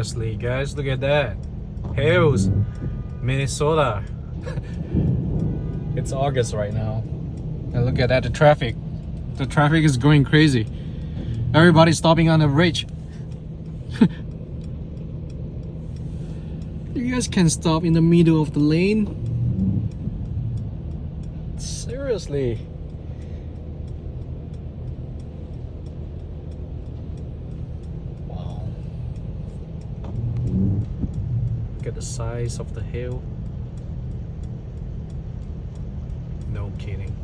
Seriously, guys, look at that. Hills, Minnesota. It's August right now. And look at that, the traffic. The traffic is going crazy. Everybody's stopping on the bridge. You guys can stop in the middle of the lane. Seriously. Wow. Look at the size of the hill. No kidding.